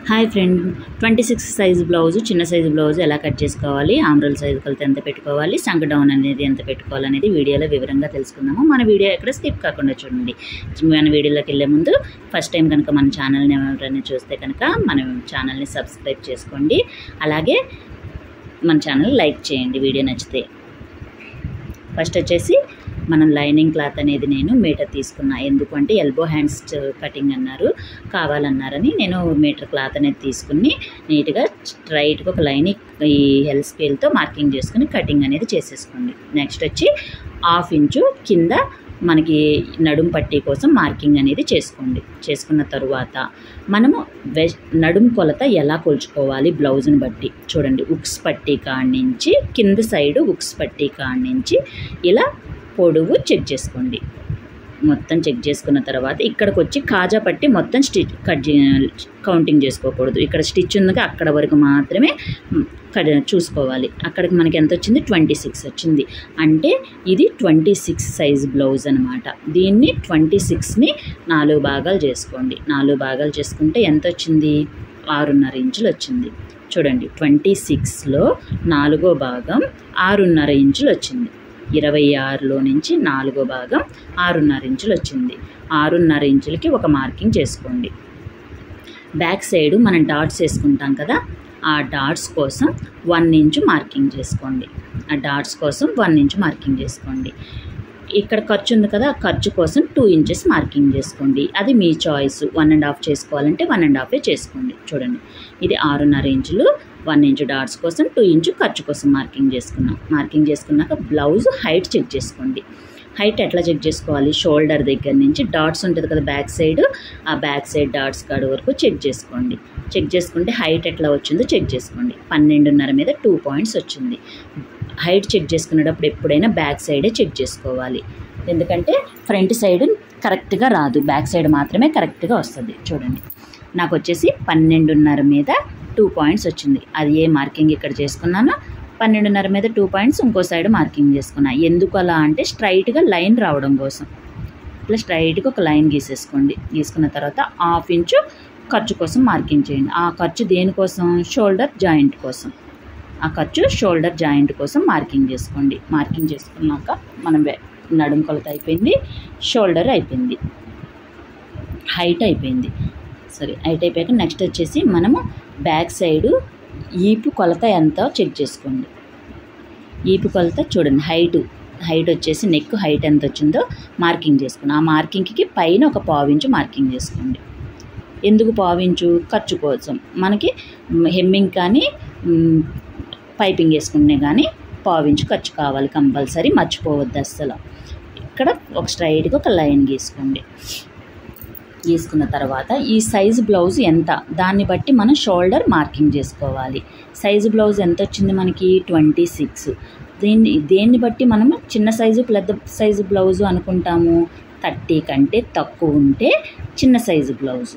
Hi friend, 26 size blouse, చిన్న size blouse ఎలా cut చేసుకోవాలి, ఆమ్రోల్ సైజు కొలత ఎంత పెట్టుకోవాలి, సంక డౌన్ అనేది ఎంత పెట్టుకోవాలనేది వీడియోలో వివరంగా తెలుసుకుందాము. మన వీడియో ఎక్కడ స్కిప్ కాకుండా చూడండి. మన వీడియోలోకి వెళ్ళే ముందు ఫస్ట్ టైం కనుక మన ఛానల్ని ఎవరైనా చూస్తే కనుక మన ఛానల్ని సబ్స్క్రైబ్ చేసుకోండి. అలాగే మన ఛానల్ లైక్ చేయండి వీడియో నచ్చితే. ఫస్ట్ వచ్చేసి మనం లైనింగ్ క్లాత్ అనేది నేను మీటర్ తీసుకున్నా. ఎందుకంటే ఎల్బో హ్యాండ్స్ కటింగ్ అన్నారు, కావాలన్నారని నేను మీటర్ క్లాత్ అనేది తీసుకుని నీట్గా స్ట్రైట్గా ఒక లైన్ ఈ ఎల్ స్కేల్తో మార్కింగ్ చేసుకుని కటింగ్ అనేది చేసేసుకోండి. నెక్స్ట్ వచ్చి 1/2 ఇంచు కింద మనకి నడుం పట్టీ కోసం మార్కింగ్ అనేది చేసుకోండి. చేసుకున్న తరువాత మనము నడుం కొలత ఎలా కొలుచుకోవాలి బ్లౌజ్ని బట్టి చూడండి. ఉక్స్ పట్టీ కాడి నుంచి కింద సైడు ఉక్స్ పట్టీ కాడి నుంచి ఇలా పొడవు చెక్ చేసుకోండి. మొత్తం చెక్ చేసుకున్న తర్వాత ఇక్కడికి వచ్చి కాజా పట్టి మొత్తం కౌంటింగ్ చేసుకోకూడదు. ఇక్కడ స్టిచ్ ఉందిగా అక్కడ వరకు మాత్రమే చూసుకోవాలి. అక్కడికి మనకి ఎంత వచ్చింది, 26 వచ్చింది. అంటే ఇది 26 సైజ్ బ్లౌజ్ అనమాట. దీన్ని 26ని 4 భాగాలు చేసుకోండి. 4 భాగాలు చేసుకుంటే ఎంత వచ్చింది, 6.5 ఇంచులు వచ్చింది. చూడండి, 26లో 4వ భాగం 6.5 ఇంచులు వచ్చింది. 26లో నుంచి 4వ భాగం 6.5 ఇంచులు వచ్చింది. 6.5 ఇంచులకి ఒక మార్కింగ్ చేసుకోండి. బ్యాక్ సైడ్ మనం డాట్స్ వేసుకుంటాం కదా, ఆ డాట్స్ కోసం 1 ఇంచు మార్కింగ్ చేసుకోండి. ఆ డాట్స్ కోసం 1 ఇంచు మార్కింగ్ చేసుకోండి. ఇక్కడ ఖర్చు ఉంది కదా, ఆ ఖర్చు కోసం 2 ఇంచెస్ మార్కింగ్ చేసుకోండి. అది మీ చాయిస్. 1.5 చేసుకోవాలంటే 1.5 చేసుకోండి. చూడండి, ఇది 6.5 ఇంచులు, 1 ఇంచు డాట్స్ కోసం, 2 ఇంచు ఖర్చు కోసం మార్కింగ్ చేసుకున్నాం. మార్కింగ్ చేసుకున్నాక బ్లౌజ్ హైట్ చెక్ చేసుకోండి. హైట్ ఎట్లా చెక్ చేసుకోవాలి, షోల్డర్ దగ్గర నుంచి డాట్స్ ఉంటుంది కదా బ్యాక్ సైడ్, ఆ బ్యాక్ సైడ్ డాట్స్ కాడ వరకు చెక్ చేసుకోండి. చెక్ చేసుకుంటే హైట్ ఎట్లా వచ్చిందో చెక్ చేసుకోండి. 12.5 మీద 2 పాయింట్స్ వచ్చింది. హైట్ చెక్ చేసుకునేటప్పుడు ఎప్పుడైనా బ్యాక్ సైడే చెక్ చేసుకోవాలి. ఎందుకంటే ఫ్రంట్ సైడ్ కరెక్ట్గా రాదు, బ్యాక్ సైడ్ మాత్రమే కరెక్ట్గా వస్తుంది. చూడండి, నాకు వచ్చేసి 12.5 మీద 2 పాయింట్స్ వచ్చింది. అది ఏ మార్కింగ్ ఇక్కడ చేసుకున్నానో 12.5 మీద 2 పాయింట్స్ ఇంకో సైడ్ మార్కింగ్ చేసుకున్నా. ఎందుకు అలా అంటే స్ట్రైట్గా లైన్ రావడం కోసం. ఇట్లా స్ట్రైట్గా ఒక లైన్ గీసేసుకోండి. గీసుకున్న తర్వాత 1/2 ఇంచు ఖర్చు కోసం మార్కింగ్ చేయండి. ఆ ఖర్చు దేనికోసం, షోల్డర్ జాయింట్ కోసం. ఆ ఖర్చు షోల్డర్ జాయింట్ కోసం మార్కింగ్ చేసుకోండి. మార్కింగ్ చేసుకున్నాక మనం నడుం కొలత అయిపోయింది, షోల్డర్ అయిపోయింది, హైట్ అయిపోయింది. హైట్ అయిపోయాక నెక్స్ట్ వచ్చేసి మనము బ్యాక్ సైడు ఈపు కొలత ఎంతో చెక్ చేసుకోండి. ఈపు కొలత చూడండి, హైట్ వచ్చేసి నెక్ హైట్ ఎంత వచ్చిందో మార్కింగ్ చేసుకుని ఆ మార్కింగ్కి పైన ఒక 1/2 ఇంచు మార్కింగ్ చేసుకోండి. ఎందుకు 1/2 ఇంచు, ఖర్చు కోసం. మనకి హెమ్మింగ్ కానీ పైపింగ్ వేసుకునే కానీ 1/2 ఇంచు ఖర్చు కావాలి కంపల్సరీ, మర్చిపోవద్దు అస్సలు. ఇక్కడ ఒక స్ట్రైట్గా ఒక లైన్ గీసుకోండి. గీసుకున్న తర్వాత ఈ సైజు బ్లౌజ్ ఎంత, దాన్ని బట్టి మనం షోల్డర్ మార్కింగ్ చేసుకోవాలి. సైజు బ్లౌజ్ ఎంత వచ్చింది మనకి, 26. దేన్ని బట్టి మనము చిన్న సైజు పెద్ద సైజు బ్లౌజు అనుకుంటాము. 30 కంటే తక్కువ ఉంటే చిన్న సైజు బ్లౌజు,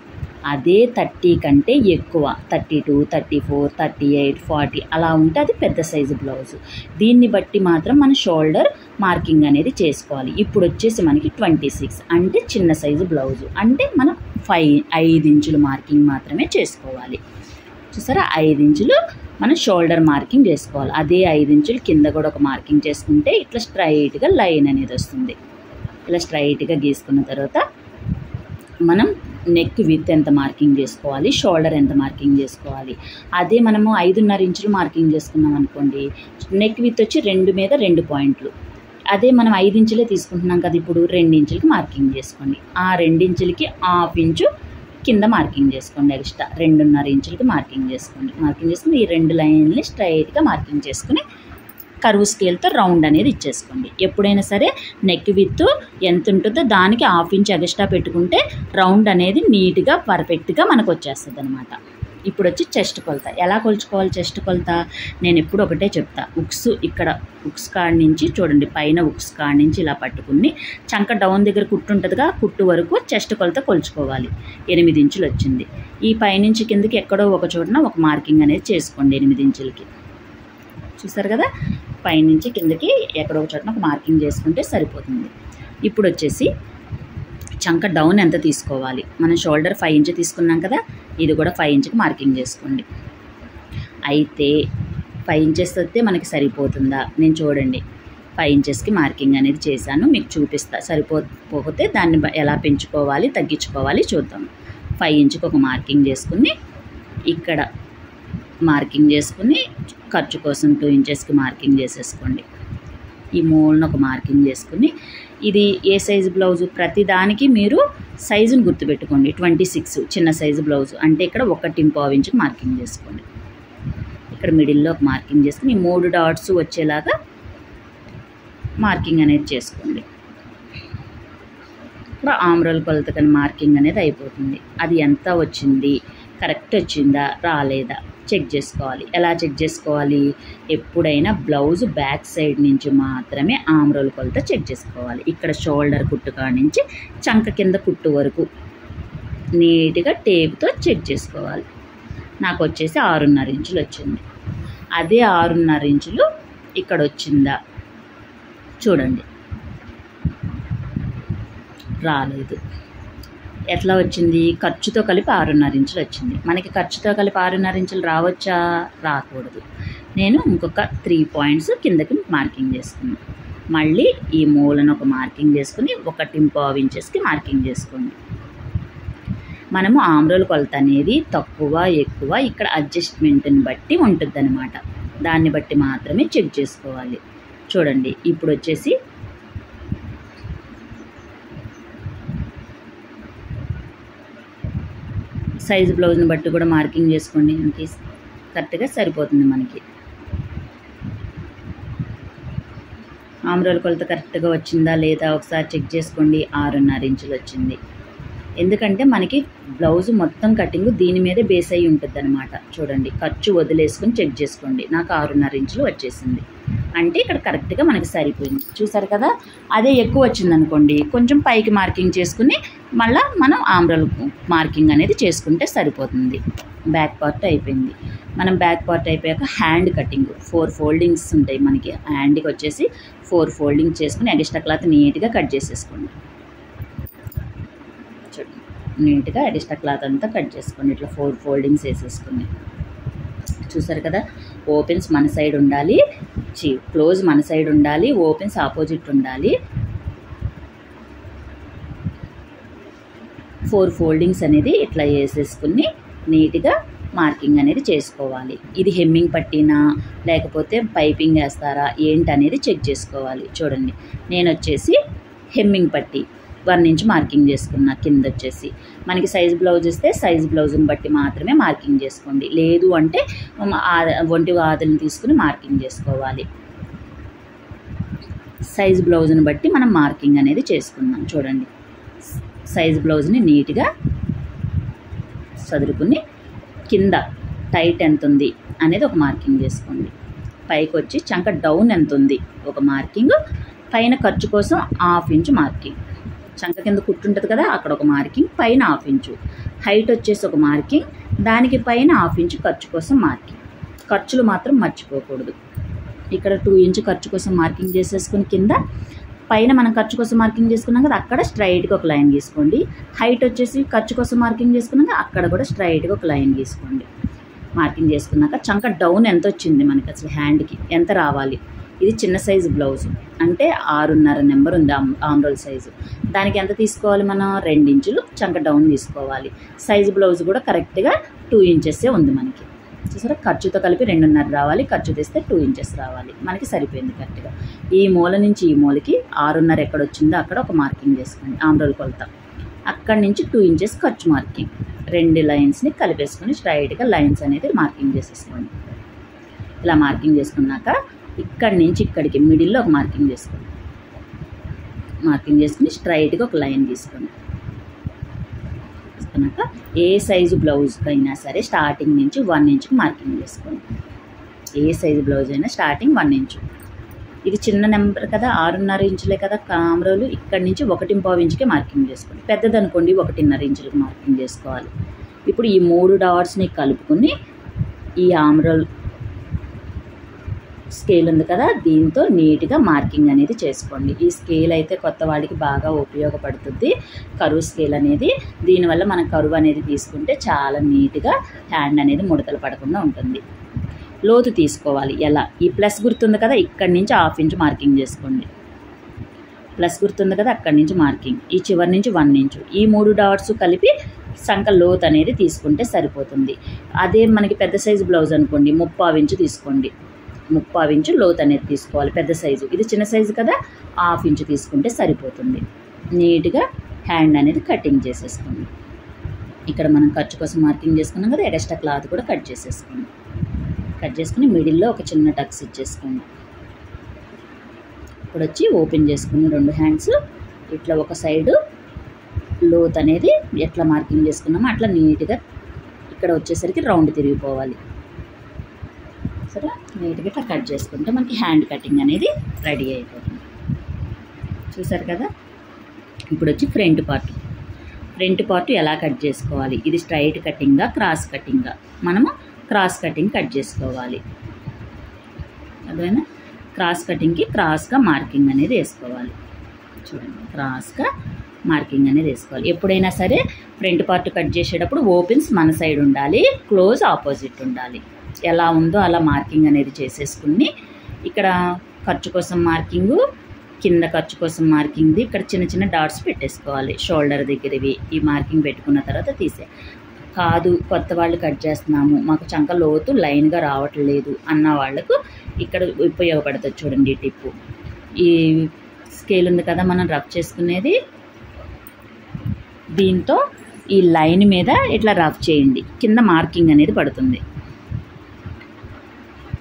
అదే 30 కంటే ఎక్కువ 32, 34, 38, 40 అలా ఉంటే అది పెద్ద సైజు బ్లౌజు. దీన్ని బట్టి మాత్రం మన షోల్డర్ మార్కింగ్ అనేది చేసుకోవాలి. ఇప్పుడు వచ్చేసి మనకి 26 అంటే చిన్న సైజు బ్లౌజు. అంటే మనం 5 ఇంచులు మార్కింగ్ మాత్రమే చేసుకోవాలి. చూసారా, 5 ఇంచులు మనం షోల్డర్ మార్కింగ్ చేసుకోవాలి. అదే 5 ఇంచులు కింద కూడా ఒక మార్కింగ్ చేసుకుంటే ఇట్లా స్ట్రైట్గా లైన్ అనేది వస్తుంది. ఇలా స్ట్రైట్గా గీసుకున్న తర్వాత మనం నెక్ విత్ ఎంత మార్కింగ్ చేసుకోవాలి, షోల్డర్ ఎంత మార్కింగ్ చేసుకోవాలి. అదే మనము 5.5 ఇంచులు మార్కింగ్ చేసుకున్నాం అనుకోండి, నెక్ విత్ వచ్చి 2 మీద 2 పాయింట్లు. అదే మనం 5 ఇంచులే తీసుకుంటున్నాం కదా, ఇప్పుడు 2 ఇంచులకి మార్కింగ్ చేసుకోండి. ఆ 2 ఇంచులకి 1/2 ఇంచు కింద మార్కింగ్ చేసుకోండి. ఎక్స్ట్రా 2.5 ఇంచులకి మార్కింగ్ చేసుకోండి. మార్కింగ్ చేసుకుని ఈ 2 లైన్లని స్ట్రైట్గా మార్కింగ్ చేసుకుని కర్వ్ స్కేల్తో రౌండ్ అనేది ఇచ్చేసుకోండి. ఎప్పుడైనా సరే నెక్ విత్ ఎంత ఉంటుందో దానికి 1/2 ఇంచ్ ఎక్స్ట్రా పెట్టుకుంటే రౌండ్ అనేది నీట్గా పర్ఫెక్ట్గా మనకు వచ్చేస్తుంది అనమాట. ఇప్పుడు వచ్చి చెస్ట్ కొలత ఎలా కొలుచుకోవాలి. చెస్ట్ కొలత నేను ఎప్పుడు ఒకటే చెప్తా. ఇక్కడ ఉక్స్ కాడి నుంచి చూడండి, పైన ఉక్స్ కాడి నుంచి ఇలా పట్టుకుని చంక డౌన్ దగ్గర కుట్టు ఉంటుందిగా, కుట్టు వరకు చెస్ట్ కొలత కొలుచుకోవాలి. 8 ఇంచులు వచ్చింది. ఈ పైనుంచి కిందకి ఎక్కడో ఒక చోటన ఒక మార్కింగ్ అనేది చేసుకోండి 8 ఇంచులకి. చూసారు కదా, పైనుంచి కిందకి ఎక్కడో ఒక చోటన ఒక మార్కింగ్ చేసుకుంటే సరిపోతుంది. ఇప్పుడు వచ్చేసి చంక డౌన్ ఎంత తీసుకోవాలి. మనం షోల్డర్ 5 ఇంచ్ తీసుకున్నాం కదా, ఇది కూడా 5 ఇంచ్కి మార్కింగ్ చేసుకోండి. అయితే 5 ఇంచెస్ వస్తే మనకి సరిపోతుందా, నేను చూడండి 5 ఇంచెస్కి మార్కింగ్ అనేది చేశాను, మీకు చూపిస్తా. సరిపోతే దాన్ని ఎలా పెంచుకోవాలి తగ్గించుకోవాలి చూద్దాం. 5 ఇంచ్కి ఒక మార్కింగ్ చేసుకుని ఇక్కడ మార్కింగ్ చేసుకుని ఖర్చు కోసం 2 ఇంచెస్కి మార్కింగ్ చేసేసుకోండి. ఈ మూలను ఒక మార్కింగ్ చేసుకుని, ఇది ఏ సైజు బ్లౌజు, ప్రతి దానికి మీరు సైజుని గుర్తుపెట్టుకోండి. 26 చిన్న సైజు బ్లౌజు అంటే ఇక్కడ 1.5 ఇంచుకి మార్కింగ్ చేసుకోండి. ఇక్కడ మిడిల్లో ఒక మార్కింగ్ చేసుకుని 3 డాట్స్ వచ్చేలాగా మార్కింగ్ అనేది చేసుకోండి. ఇప్పుడు ఆమ్రోల్ కొలతకని మార్కింగ్ అనేది అయిపోతుంది. అది ఎంత వచ్చింది, కరెక్ట్ వచ్చిందా రాలేదా చెక్ చేసుకోవాలి. ఎలా చెక్ చేసుకోవాలి, ఎప్పుడైనా బ్లౌజ్ బ్యాక్ సైడ్ నుంచి మాత్రమే ఆమ్రోల్ కొలత చెక్ చేసుకోవాలి. ఇక్కడ షోల్డర్ కుట్టు కాడ నుంచి చంక కింద కుట్టు వరకు నీట్గా టేప్తో చెక్ చేసుకోవాలి. నాకు వచ్చేసి 6.5 ఇంచులు వచ్చింది. అదే 6.5 ఇంచులు ఇక్కడ వచ్చిందా చూడండి, రాలేదు. ఎట్లా వచ్చింది, ఖర్చుతో కలిపి 6.5 ఇంచులు వచ్చింది. మనకి ఖర్చుతో కలిపి 6.5 ఇంచులు రావచ్చా, రాకూడదు. నేను ఇంకొక 3 పాయింట్స్ కిందకి మార్కింగ్ చేసుకున్నాను. మళ్ళీ ఈ మూలను ఒక మార్కింగ్ చేసుకుని 1.5 ఇంచెస్కి మార్కింగ్ చేసుకోండి. మనము ఆమ్రోల్ కొలత అనేది తక్కువ ఎక్కువ ఇక్కడ అడ్జస్ట్మెంట్ని బట్టి ఉంటుంది అన్నమాట. దాన్ని బట్టి మాత్రమే చెక్ చేసుకోవాలి. చూడండి ఇప్పుడు వచ్చేసి సైజు బ్లౌజ్ని బట్టి కూడా మార్కింగ్ చేసుకోండి. మనకి కరెక్ట్గా సరిపోతుంది. మనకి ఆమ్రోల్ కొలత కరెక్ట్గా వచ్చిందా లేదా ఒకసారి చెక్ చేసుకోండి. 6.5 ఇంచులు వచ్చింది. ఎందుకంటే మనకి బ్లౌజ్ మొత్తం కటింగ్ దీని మీదే బేస్ అయ్యి ఉంటుంది అనమాట. చూడండి ఖర్చు వదిలేసుకొని చెక్ చేసుకోండి. నాకు 6.5 ఇంచులు వచ్చేసింది అంటే ఇక్కడ కరెక్ట్గా మనకి సరిపోయింది. చూసారు కదా, అదే ఎక్కువ వచ్చింది అనుకోండి కొంచెం పైకి మార్కింగ్ చేసుకుని మళ్ళీ మనం ఆమ్రోల్ మార్కింగ్ అనేది చేసుకుంటే సరిపోతుంది. బ్యాక్ పార్ట్ అయిపోయింది. మనం బ్యాక్ పార్ట్ అయిపోయాక హ్యాండ్ కటింగ్ 4 ఫోల్డింగ్స్ ఉంటాయి మనకి. హ్యాండ్కి వచ్చేసి 4 ఫోల్డింగ్ చేసుకుని ఎక్స్ట్రా క్లాత్ నీట్గా కట్ చేసేసుకోండి. చూడండి నీట్గా ఎక్స్ట్రా క్లాత్ అంతా కట్ చేసుకోండి. ఇట్లా 4 ఫోల్డింగ్స్ వేసేసుకుని చూసారు కదా, ఓపెన్స్ మన సైడ్ ఉండాలి, క్లోజ్ మన సైడ్ ఉండాలి, ఓపెన్స్ ఆపోజిట్ ఉండాలి. 4 ఫోల్డింగ్స్ అనేది ఇట్లా వేసేసుకుని నీట్గా మార్కింగ్ అనేది చేసుకోవాలి. ఇది హెమ్మింగ్ పట్టినా లేకపోతే పైపింగ్ వేస్తారా ఏంటనేది చెక్ చేసుకోవాలి. చూడండి నేను వచ్చేసి హెమ్మింగ్ పట్టి 1 ఇంచ్ మార్కింగ్ చేసుకున్నా. కింద వచ్చేసి మనకి సైజ్ బ్లౌజ్ ఇస్తే సైజ్ బ్లౌజ్ని బట్టి మాత్రమే మార్కింగ్ చేసుకోండి. లేదు అంటే ఒంటి ఆదులను తీసుకుని మార్కింగ్ చేసుకోవాలి. సైజ్ బ్లౌజ్ని బట్టి మనం మార్కింగ్ అనేది చేసుకుందాం. చూడండి సైజ్ బ్లౌజ్ని నీట్గా సదురుకుని కింద టైట్ ఎంత ఉంది అనేది ఒక మార్కింగ్ చేసుకోండి. పైకి వచ్చి చంక డౌన్ ఎంత ఉంది ఒక మార్కింగ్, పైన ఖర్చు కోసం 1/2 ఇంచు మార్కింగ్. చంక కింద కుట్టు ఉంటుంది కదా అక్కడ ఒక మార్కింగ్, పైన 1/2 ఇంచు. హైట్ వచ్చేసి ఒక మార్కింగ్, దానికి పైన 1/2 ఇంచు ఖర్చు కోసం మార్కింగ్. ఖర్చులు మాత్రం మర్చిపోకూడదు. ఇక్కడ 2 ఇంచు ఖర్చు కోసం మార్కింగ్ చేసేసుకుని కింద పైన మనం ఖర్చు కోసం మార్కింగ్ చేసుకున్నాం కదా అక్కడ స్ట్రైట్గా ఒక లైన్ గీసుకోండి. హైట్ వచ్చేసి ఖర్చు కోసం మార్కింగ్ చేసుకున్నాక అక్కడ కూడా స్ట్రైట్గా ఒక లైన్ గీసుకోండి. మార్కింగ్ చేసుకున్నాక చంక డౌన్ ఎంత వచ్చింది మనకి అసలు హ్యాండ్కి ఎంత రావాలి. ఇది చిన్న సైజు బ్లౌజ్ అంటే 6.5 నెంబర్ ఉంది ఆమ్రోల్ సైజు. దానికి ఎంత తీసుకోవాలి మనం 2 ఇంచులు చంక డౌన్ తీసుకోవాలి. సైజు బ్లౌజ్ కూడా కరెక్ట్గా 2 ఇంచెసే ఉంది మనకి. చూసారా ఖర్చుతో కలిపి 2.5 రావాలి, ఖర్చు తీస్తే 2 ఇంచెస్ రావాలి. మనకి సరిపోయింది కరెక్ట్గా. ఈ మూల నుంచి ఈ మూలకి 6.5 ఎక్కడ వచ్చిందో అక్కడ ఒక మార్కింగ్ చేసుకోండి ఆమ్రోల్ కొలత. అక్కడి నుంచి 2 ఇంచెస్ ఖర్చు మార్కింగ్. 2 లైన్స్ని కలిపేసుకొని స్ట్రైట్గా లైన్స్ అనేది మార్కింగ్ చేసేసుకోండి. ఇలా మార్కింగ్ చేసుకున్నాక ఇక్కడి నుంచి ఇక్కడికి మిడిల్లో ఒక మార్కింగ్ చేసుకోండి. మార్కింగ్ చేసుకుని స్ట్రైట్గా ఒక లైన్ తీసుకోండి. తీసుకున్నాక ఏ సైజు బ్లౌజ్కి అయినా సరే స్టార్టింగ్ నుంచి 1 ఇంచుకి మార్కింగ్ చేసుకోండి. ఏ సైజు బ్లౌజ్ అయినా స్టార్టింగ్ 1 ఇంచు. ఇది చిన్న నెంబర్ కదా 6.5 ఇంచులే కదా ఆమ్రోలు. ఇక్కడి నుంచి 1.5 ఇంచుకే మార్కింగ్ చేసుకోండి. పెద్దదనుకోండి 1.5 ఇంచులకు మార్కింగ్ చేసుకోవాలి. ఇప్పుడు ఈ 3 డాట్స్ని కలుపుకొని ఈ ఆమ్రోల్ స్కేల్ ఉంది కదా, దీంతో నీట్గా మార్కింగ్ అనేది చేసుకోండి. ఈ స్కేల్ అయితే కొత్త వాళ్ళకి బాగా ఉపయోగపడుతుంది, కరువు స్కేల్ అనేది. దీనివల్ల మనం కరువు అనేది తీసుకుంటే చాలా నీట్గా హ్యాండ్ అనేది ముడతలు పడకుండా ఉంటుంది. లోతు తీసుకోవాలి. ఎలా? ఈ ప్లస్ గుర్తుంది కదా, ఇక్కడి నుంచి 1/2 ఇంచ్ మార్కింగ్ చేసుకోండి. ప్లస్ గుర్తుంది కదా, అక్కడి నుంచి మార్కింగ్, ఈ చివరి నుంచి 1 ఇంచు, ఈ 3 డాట్స్ కలిపి సంక లోతు అనేది తీసుకుంటే సరిపోతుంది. అదే మనకి పెద్ద సైజు బ్లౌజ్ అనుకోండి, 3/4 ఇంచు తీసుకోండి. 3/4 ఇంచు లోతు అనేది తీసుకోవాలి పెద్ద సైజు. ఇది చిన్న సైజు కదా, 1/2 ఇంచు తీసుకుంటే సరిపోతుంది. నీట్గా హ్యాండ్ అనేది కటింగ్ చేసేసుకోండి. ఇక్కడ మనం ఖర్చు కోసం మార్కింగ్ చేసుకున్నాం కదా, ఎక్స్ట్రా క్లాత్ కూడా కట్ చేసేసుకోండి. కట్ చేసుకుని మిడిల్లో ఒక చిన్న టక్స్ ఇచ్చేసుకోండి. ఇప్పుడు వచ్చి ఓపెన్ చేసుకుని 2 హ్యాండ్స్ ఇట్లా ఒక సైడు లోత్ అనేది ఎట్లా మార్కింగ్ చేసుకున్నామో అట్లా నీట్గా ఇక్కడ వచ్చేసరికి రౌండ్ తిరిగిపోవాలి. సరే, నీట్గా ఇట్లా కట్ చేసుకుంటే మనకి హ్యాండ్ కటింగ్ అనేది రెడీ అయిపోతుంది. చూసారు కదా. ఇప్పుడు వచ్చి ఫ్రంట్ పార్ట్ ఎలా కట్ చేసుకోవాలి? ఇది స్ట్రైట్ కటింగ్గా, క్రాస్ కటింగ్గా? మనము క్రాస్ కటింగ్ కట్ చేసుకోవాలి. అదేనా? క్రాస్ కటింగ్కి క్రాస్గా మార్కింగ్ అనేది వేసుకోవాలి. చూడండి, క్రాస్గా మార్కింగ్ అనేది వేసుకోవాలి. ఎప్పుడైనా సరే ఫ్రంట్ పార్ట్ కట్ చేసేటప్పుడు ఓపెన్స్ మన సైడ్ ఉండాలి, క్లోజ్ ఆపోజిట్ ఉండాలి. ఎలా ఉందో అలా మార్కింగ్ అనేది చేసేసుకుని ఇక్కడ ఖర్చు కోసం మార్కింగు, కింద ఖర్చు కోసం మార్కింగ్ది ఇక్కడ చిన్న చిన్న డాట్స్ పెట్టేసుకోవాలి. షోల్డర్ దగ్గరవి ఈ మార్కింగ్ పెట్టుకున్న తర్వాత కాదు కొత్త వాళ్ళు కట్ చేస్తున్నాము, మాకు చంక లోతు లైన్గా రావట్లేదు అన్న వాళ్ళకు ఇక్కడ ఉపయోగపడుతుంది. చూడండి, టిప్పు. ఈ స్కేల్ ఉంది కదా మనం రఫ్ చేసుకునేది, దీంతో ఈ లైన్ మీద ఇట్లా రఫ్ చేయండి, కింద మార్కింగ్ అనేది పడుతుంది.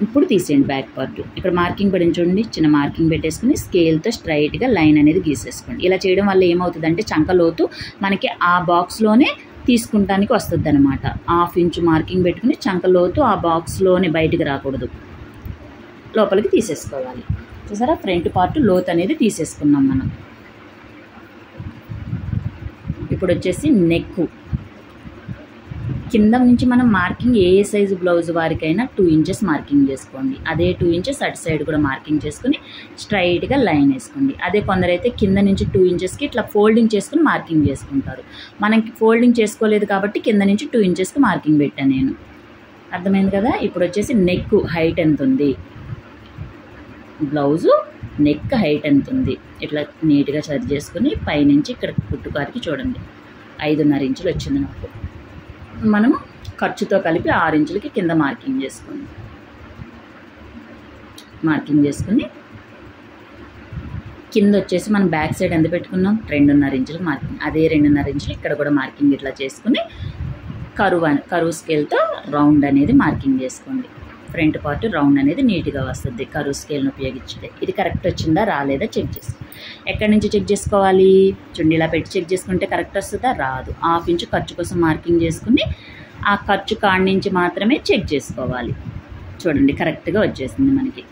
ఇప్పుడు తీసేయండి బ్యాక్ పార్ట్. ఇక్కడ మార్కింగ్ పడింది చూడండి, చిన్న మార్కింగ్ పెట్టేసుకుని స్కేల్తో స్ట్రైట్గా లైన్ అనేది గీసేసుకోండి. ఇలా చేయడం వల్ల ఏమవుతుందంటే చంక లోతు మనకి ఆ బాక్స్లోనే తీసుకుంటానికి వస్తుంది అనమాట. 1/2 ఇంచు మార్కింగ్ పెట్టుకుని చంక లోతు ఆ బాక్స్లోనే బయటికి రాకూడదు, లోపలికి తీసేసుకోవాలి. చూసారా, ఫ్రంట్ పార్ట్ లోతు అనేది తీసేసుకున్నాం మనం. ఇప్పుడు వచ్చేసి నెక్ కింద నుంచి మనం మార్కింగ్ ఏ సైజు బ్లౌజ్ వారికైనా 2 ఇంచెస్ మార్కింగ్ చేసుకోండి. అదే 2 ఇంచెస్ అటు సైడ్ కూడా మార్కింగ్ చేసుకుని స్ట్రైట్గా లైన్ వేసుకోండి. అదే కొందరైతే కింద నుంచి 2 ఇంచెస్కి ఇట్లా ఫోల్డింగ్ చేసుకుని మార్కింగ్ చేసుకుంటారు. మనకి ఫోల్డింగ్ చేసుకోలేదు కాబట్టి కింద నుంచి 2 ఇంచెస్కి మార్కింగ్ పెట్టాను నేను. అర్థమైంది కదా. ఇప్పుడు వచ్చేసి నెక్ హైట్ ఎంత ఉంది, బ్లౌజు నెక్ హైట్ ఎంత ఉంది, ఇట్లా నీట్గా సరి చేసుకుని పైనుంచి ఇక్కడ కుట్టుకారికి చూడండి 5.5 ఇంచులు వచ్చింది నాకు. మనము ఖర్చుతో కలిపి 6 ఇంచులకి కింద మార్కింగ్ చేసుకోండి. మార్కింగ్ చేసుకుని కింద వచ్చేసి మనం బ్యాక్ సైడ్ ఎంత పెట్టుకున్నాం, 2.5 ఇంచులకు మార్కింగ్. అదే 2.5 ఇంచులు ఇక్కడ కూడా మార్కింగ్ ఇట్లా చేసుకుని కరువు స్కేల్తో రౌండ్ అనేది మార్కింగ్ చేసుకోండి. ఫ్రంట్ పార్ట్ రౌండ్ అనేది నీట్గా వస్తుంది కరువు స్కేల్ని ఉపయోగించితే. ఇది కరెక్ట్ వచ్చిందా రాలేదా చెక్ చేసుకో. ఎక్కడి నుంచి చెక్ చేసుకోవాలి? చూడండి, ఇలా పెట్టి చెక్ చేసుకుంటే కరెక్ట్ వస్తుందా రాదు. 1/2 ఇంచు ఖర్చు కోసం మార్కింగ్ చేసుకుని ఆ ఖర్చు కాడి నుంచి మాత్రమే చెక్ చేసుకోవాలి. చూడండి, కరెక్ట్గా వచ్చేసింది మనకి.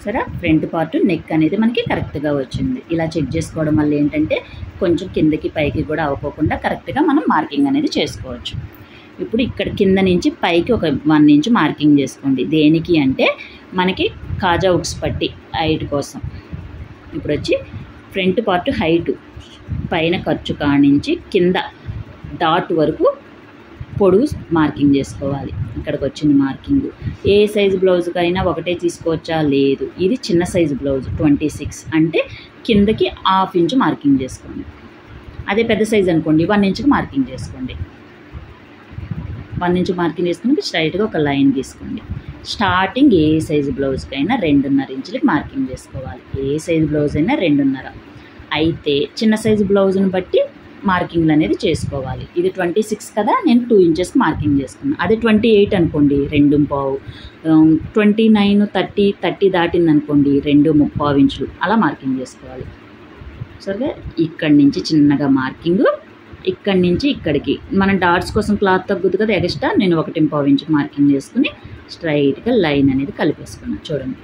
సరే, ఫ్రంట్ పార్ట్ నెక్ అనేది మనకి కరెక్ట్గా వచ్చింది. ఇలా చెక్ చేసుకోవడం వల్ల ఏంటంటే కొంచెం కిందకి పైకి కూడా అవ్వకుండా కరెక్ట్గా మనం మార్కింగ్ అనేది చేసుకోవచ్చు. ఇప్పుడు ఇక్కడ కింద నుంచి పైకి ఒక 1 ఇంచు మార్కింగ్ చేసుకోండి. దేనికి అంటే మనకి కాజా ఉక్స్ పట్టి హైట్ కోసం. ఇప్పుడు వచ్చి ఫ్రంట్ పార్ట్ హైటు పైన ఖర్చు కానించి కింద డాట్ వరకు పొడుగు మార్కింగ్ చేసుకోవాలి. ఇక్కడికి వచ్చింది మార్కింగ్. ఏ సైజు బ్లౌజ్కైనా ఒకటే తీసుకోవచ్చా? లేదు, ఇది చిన్న సైజు బ్లౌజ్ 26 అంటే కిందకి 1/2 ఇంచు మార్కింగ్ చేసుకోండి. అదే పెద్ద సైజు అనుకోండి 1 ఇంచుకి మార్కింగ్ చేసుకోండి. 1 ఇంచు మార్కింగ్ చేసుకుని స్ట్రైట్గా ఒక లైన్ తీసుకోండి. స్టార్టింగ్ ఏ సైజు బ్లౌజ్కైనా 2.5 ఇంచులకి మార్కింగ్ చేసుకోవాలి. ఏ సైజు బ్లౌజ్ అయినా 2.5. అయితే చిన్న సైజు బ్లౌజ్ని బట్టి మార్కింగ్లు అనేది చేసుకోవాలి. ఇది 26 కదా, నేను 2 ఇంచెస్కి మార్కింగ్ చేసుకున్నాను. అదే 28 అనుకోండి 2.5, 29, 30 దాటింది అనుకోండి 2.5 ఇంచులు అలా మార్కింగ్ చేసుకోవాలి. సరే, ఇక్కడి నుంచి చిన్నగా మార్కింగ్, ఇక్కడి నుంచి ఇక్కడికి మనం డాట్స్ కోసం క్లాత్ తగ్గుతుంది కదా ఎక్స్ట్రా, నేను 1.5 ఇంచు మార్కింగ్ చేసుకుని స్ట్రైట్గా లైన్ అనేది కలిపేసుకున్నాను. చూడండి,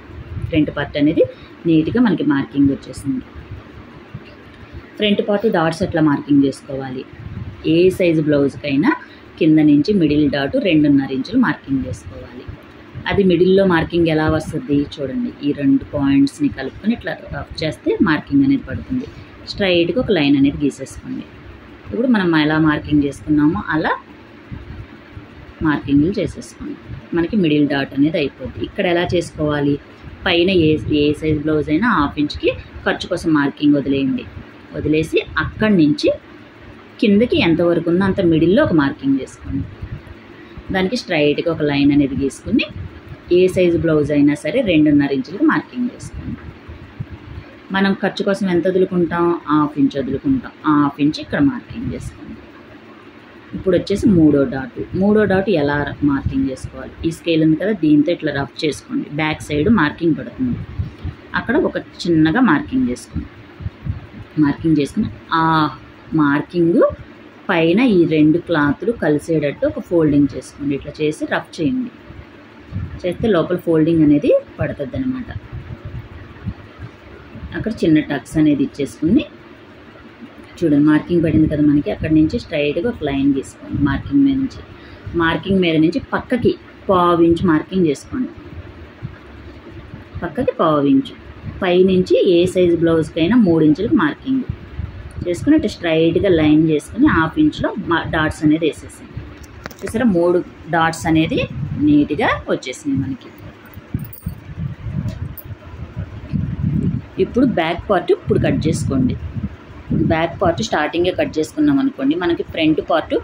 ఫ్రంట్ పార్ట్ అనేది నీట్గా మనకి మార్కింగ్ వచ్చేసింది. ఫ్రంట్ పార్ట్ డాట్స్ ఎట్లా మార్కింగ్ చేసుకోవాలి? ఏ సైజు బ్లౌజ్కైనా కింద నుంచి మిడిల్ డాట్ 2.5 ఇంచులు మార్కింగ్ చేసుకోవాలి. అది మిడిల్లో మార్కింగ్ ఎలా వస్తుంది చూడండి. ఈ 2 పాయింట్స్ని కలుపుకొని ఇట్లా రఫ్ చేస్తే మార్కింగ్ అనేది పడుతుంది. స్ట్రైట్గా ఒక లైన్ అనేది గీసేసుకోండి. ఇప్పుడు మనం ఎలా మార్కింగ్ చేసుకున్నామో అలా మార్కింగ్లు చేసేసుకోండి. మనకి మిడిల్ డాట్ అనేది అయిపోద్ది. ఇక్కడ ఎలా చేసుకోవాలి, పైన ఏ సైజ్ బ్లౌజ్ అయినా 1/2 ఇంచ్కి ఖర్చు కోసం మార్కింగ్ వదిలేయండి. వదిలేసి అక్కడి నుంచి కిందకి ఎంతవరకు ఉందో అంత మిడిల్లో ఒక మార్కింగ్ చేసుకోండి. దానికి స్ట్రైట్గా ఒక లైన్ అనేది గీసుకుని ఏ సైజు బ్లౌజ్ అయినా సరే 2.5 ఇంచులకు మార్కింగ్ చేసుకోండి. మనం ఖర్చు కోసం ఎంత వదులుకుంటాం, 1/2 ఇంచ్ వదులుకుంటాం. 1/2 ఇంచ్ ఇక్కడ మార్కింగ్ చేసుకోండి. ఇప్పుడు వచ్చేసి మూడో డాట్ ఎలా మార్కింగ్ చేసుకోవాలి, ఈ స్కేల్ ఉంది కదా దీంతో ఇట్లా రఫ్ చేసుకోండి. బ్యాక్ సైడ్ మార్కింగ్ పడుతుంది, అక్కడ ఒక చిన్నగా మార్కింగ్ చేసుకోండి. మార్కింగ్ చేసుకుని ఆ మార్కింగ్ పైన ఈ 2 క్లాతులు కలిసేటట్టు ఒక ఫోల్డింగ్ చేసుకోండి. ఇట్లా చేసి రఫ్ చేయండి. చేస్తే లోపల ఫోల్డింగ్ అనేది పడుతుంది అన్నమాట. అక్కడ చిన్న టక్స్ అనేది ఇచ్చేసుకుని చూడండి, మార్కింగ్ పడింది కదా మనకి. అక్కడి నుంచి స్ట్రైట్గా ఒక లైన్ గీసుకోండి. మార్కింగ్ మీద నుంచి పక్కకి 1/2 ఇంచ్ మార్కింగ్ చేసుకోండి. పక్కకి 1/2 ఇంచు. పైనుంచి ఏ సైజు బ్లౌజ్కైనా 3 ఇంచులకు మార్కింగ్ చేసుకుని అట్లా స్ట్రైట్గా లైన్ చేసుకుని 1/2 ఇంచ్లో డాట్స్ అనేది వేసేసాం. చూసారా 3 డాట్స్ అనేది నీట్గా వచ్చేసింది మనకి. ఇప్పుడు బ్యాక్ పార్ట్ ఇప్పుడు కట్ చేసుకోండి. బ్యాక్ పార్ట్ స్టార్టింగే కట్ చేసుకున్నాం అనుకోండి, మనకి ఫ్రంట్ పార్ట్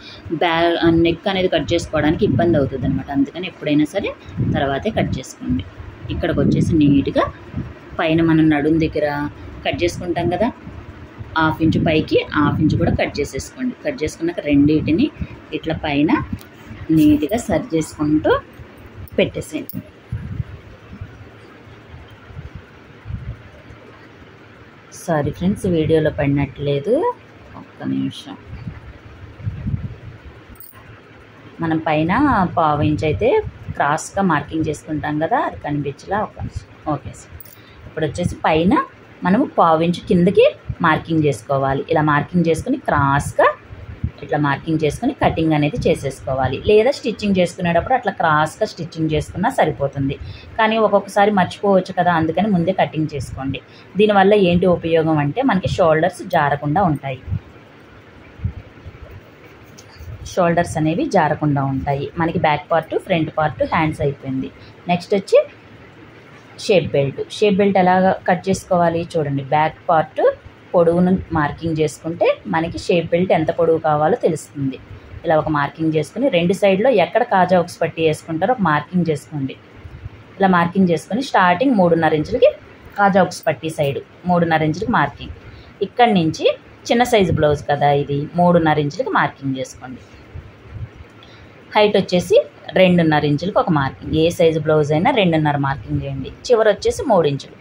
నెక్ అనేది కట్ చేసుకోవడానికి ఇబ్బంది అవుతుంది అనమాట. అందుకని ఎప్పుడైనా సరే తర్వాతే కట్ చేసుకోండి. ఇక్కడికి వచ్చేసి నీట్గా పైన మనం నడుం దగ్గర కట్ చేసుకుంటాం కదా, 1/2 ఇంచు పైకి 1/2 ఇంచు కూడా కట్ చేసేసుకోండి. కట్ చేసుకున్నాక రెండింటిని ఇట్లా పైన నీట్గా సరి చేసుకుంటూ పెట్టేసేయండి. సారీ ఫ్రెండ్స్, వీడియోలో పడినట్లేదు, ఒక్క నిమిషం. మనం పైన 1/2 ఇంచ్ అయితే క్రాస్గా మార్కింగ్ చేసుకుంటాం కదా, అది కనిపించలా. Okay sir. ఇప్పుడు వచ్చేసి పైన మనము 1/2 ఇంచ్ కిందకి మార్కింగ్ చేసుకోవాలి. ఇలా మార్కింగ్ చేసుకుని క్రాస్గా ఇట్లా మార్కింగ్ చేసుకుని కటింగ్ అనేది చేసేసుకోవాలి. లేదా స్టిచ్చింగ్ చేసుకునేటప్పుడు అట్లా క్రాస్గా స్టిచ్చింగ్ చేసుకున్నా సరిపోతుంది. కానీ ఒక్కొక్కసారి మర్చిపోవచ్చు కదా, అందుకని ముందే కటింగ్ చేసుకోండి. దీనివల్ల ఏంటి ఉపయోగం అంటే మనకి షోల్డర్స్ జారకుండా ఉంటాయి. షోల్డర్స్ అనేవి జారకుండా ఉంటాయి. మనకి back part, front part, hands అయిపోయింది. నెక్స్ట్ వచ్చి షేప్ బెల్ట్ ఎలా కట్ చేసుకోవాలి చూడండి. బ్యాక్ పార్ట్ పొడవును మార్కింగ్ చేసుకుంటే మనకి షేప్ బెల్ట్ ఎంత పొడవు కావాలో తెలుస్తుంది. ఇలా ఒక మార్కింగ్ చేసుకుని 2 సైడ్లో ఎక్కడ కాజా ఉక్స్ పట్టి వేసుకుంటారో ఒక మార్కింగ్ చేసుకోండి. ఇలా మార్కింగ్ చేసుకొని స్టార్టింగ్ 3.5 ఇంచులకి కాజా ఉక్స్ పట్టి సైడ్ 3.5 ఇంచులకి మార్కింగ్. ఇక్కడి నుంచి చిన్న సైజు బ్లౌజ్ కదా ఇది, 3.5 ఇంచులకి మార్కింగ్ చేసుకోండి. హైట్ వచ్చేసి 2.5 ఇంచులకు ఒక మార్కింగ్. ఏ సైజు బ్లౌజ్ అయినా 2.5 మార్కింగ్ చేయండి. చివరి వచ్చేసి 3 ఇంచులు.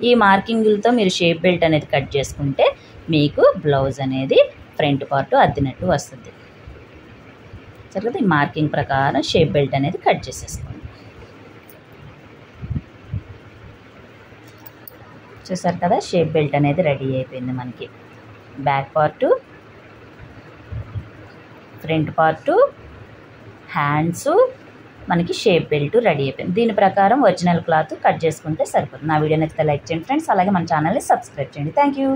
ఈ మార్కింగులతో మీరు షేప్ బెల్ట్ అనేది కట్ చేసుకుంటే మీకు బ్లౌజ్ అనేది ఫ్రంట్ పార్ట్ అద్దినట్టు వస్తుంది. సరే కదా, ఈ మార్కింగ్ ప్రకారం షేప్ బెల్ట్ అనేది కట్ చేసేసుకోండి. చూసారు కదా, షేప్ బెల్ట్ అనేది రెడీ అయిపోయింది మనకి. Back part, front part, hands, మనకి షేప్ బెల్ట్ రెడీ అయిపోయింది. దీని ప్రకారం ఒరిజినల్ క్లాత్ కట్ చేసుకుంటే సరిపోతుంది. నా వీడియో నచ్చితే లైక్ చేయండి ఫ్రెండ్స్, అలాగే మన ఛానల్ని సబ్స్క్రైబ్ చేయండి. Thank you.